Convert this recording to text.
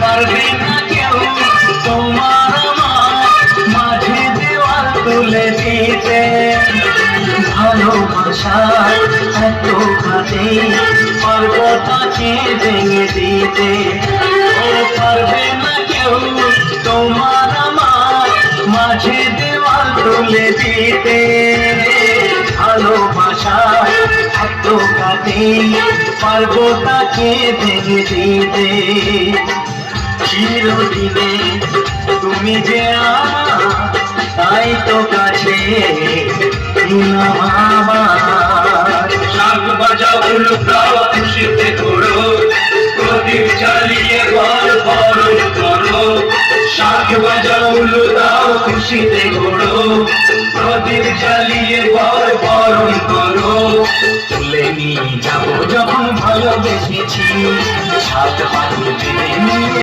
পারবে না কেউ তোমার আমার মাঝে দেওয়াল তুলে দিতে। ভালোবাসা এত কাছে পর্বতকে ভেঙে দিতে। ও পারবে না কেউ তোমার আমার মাঝে দেওয়াল তুলে দিতে। ভালোবাসা এত কাছে পর্বতকে ভেঙে দিতে। চিরদিনে তুমি যে আমার তাই তো কাছে শাঁখ বাজাও উলুকাও খুশিতে ঘোরো, প্রদীপ জ্বালিয়ে ঘর বরণ করো। শাঁখ বাজাও উলুকাও খুশিতে ঘোরো, প্রদীপ জ্বালিয়ে ঘর বরণ করো। তুলে নিয়ে যাবো যখন ভালোবেসেছি, সাত হাত